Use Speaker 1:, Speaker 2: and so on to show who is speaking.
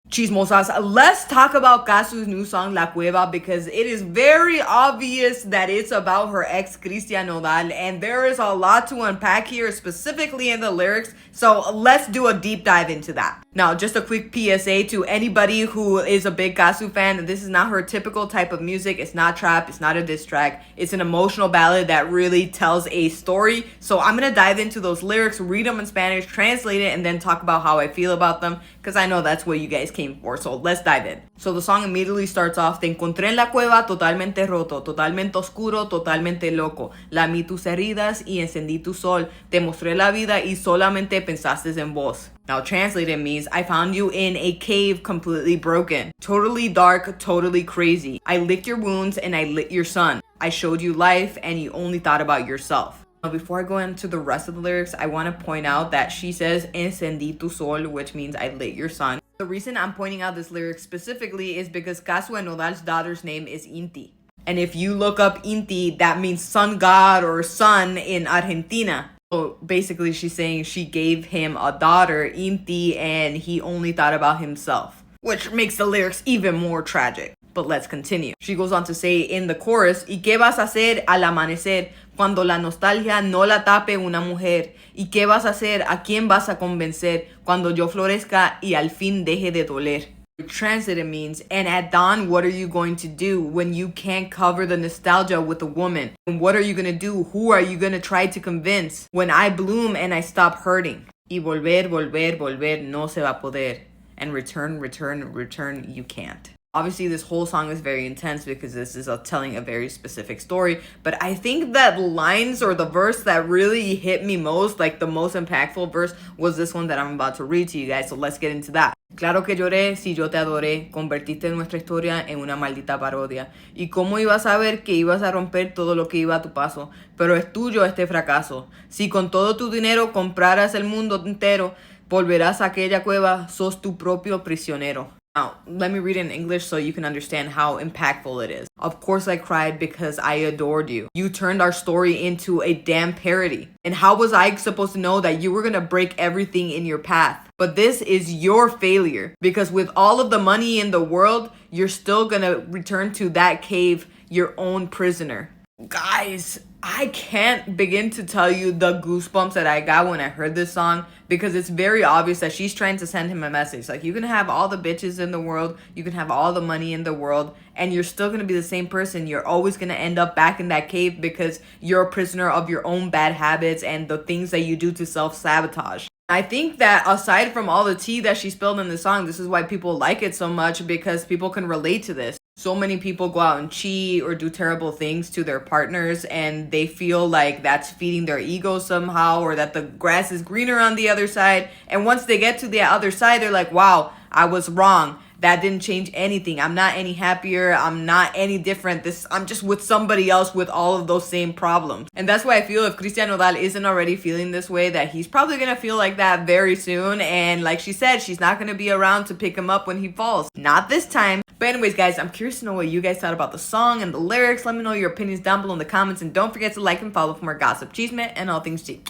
Speaker 1: Chismosas, let's talk about Cazzu's new song La Cueva because it is very obvious that it's about her ex Christian Nodal, and there is a lot to unpack here, specifically in the lyrics, so let's do a deep dive into that. Now, just a quick PSA to anybody who is a big Cazzu fan, this is not her typical type of music. It's not trap, it's not a diss track, it's an emotional ballad that really tells a story. So I'm gonna dive into those lyrics, read them in Spanish, translate it, and then talk about how I feel about them, because I know that's what you guys came for. So let's dive in. So the song immediately starts off: Te encontré en la cueva totalmente roto, totalmente oscuro, totalmente loco. Lamí tus heridas y encendí tu sol. Te mostré la vida y solamente pensaste en vos. Now translated means I found you in a cave completely broken. Totally dark, totally crazy. I licked your wounds and I lit your sun. I showed you life and you only thought about yourself. Now, before I go into the rest of the lyrics, I want to point out that she says encendí tu sol, which means I lit your sun. The reason I'm pointing out this lyric specifically is because Cazzu Nodal's daughter's name is Inti. And if you look up Inti, that means sun god or sun in Argentina. So basically she's saying she gave him a daughter, Inti, and he only thought about himself, which makes the lyrics even more tragic. But let's continue. She goes on to say in the chorus, ¿Y qué vas a hacer al amanecer cuando la nostalgia no la tape una mujer? ¿Y qué vas a hacer? ¿A quién vas a convencer cuando yo florezca y al fin deje de doler? Translated means, and at dawn, what are you going to do when you can't cover the nostalgia with a woman? And what are you going to do? Who are you going to try to convince when I bloom and I stop hurting? Y volver, volver, volver, no se va a poder. And return, return, return, you can't. Obviously, this whole song is very intense because this is telling a very specific story. But I think that lines or the verse that really hit me most, like the most impactful verse, was this one that I'm about to read to you guys. So let's get into that. Claro que lloré si yo te adoré, convertiste nuestra historia en una maldita parodia. ¿Y cómo ibas a ver que ibas a romper todo lo que iba a tu paso? Pero es tuyo este fracaso. Si con todo tu dinero compraras el mundo entero, volverás a aquella cueva, sos tu propio prisionero. Now, let me read it in English so you can understand how impactful it is. Of course I cried because I adored you. You turned our story into a damn parody. And how was I supposed to know that you were gonna break everything in your path? But this is your failure, because with all of the money in the world, you're still gonna return to that cave your own prisoner. Guys, I can't begin to tell you the goosebumps that I got when I heard this song, because it's very obvious that she's trying to send him a message. Like, you can have all the bitches in the world, you can have all the money in the world, and you're still going to be the same person. You're always going to end up back in that cave because you're a prisoner of your own bad habits and the things that you do to self-sabotage. I think that aside from all the tea that she spilled in the song, this is why people like it so much, because people can relate to this. So many people go out and cheat or do terrible things to their partners, and they feel like that's feeding their ego somehow, or that the grass is greener on the other side. And once they get to the other side, they're like, wow, I was wrong. That didn't change anything. I'm not any happier. I'm not any different. I'm just with somebody else with all of those same problems. And that's why I feel if Christian Nodal isn't already feeling this way, that he's probably going to feel like that very soon. And like she said, she's not going to be around to pick him up when he falls. Not this time. But anyways, guys, I'm curious to know what you guys thought about the song and the lyrics. Let me know your opinions down below in the comments. And don't forget to like and follow for more gossip, chisme, and all things tea.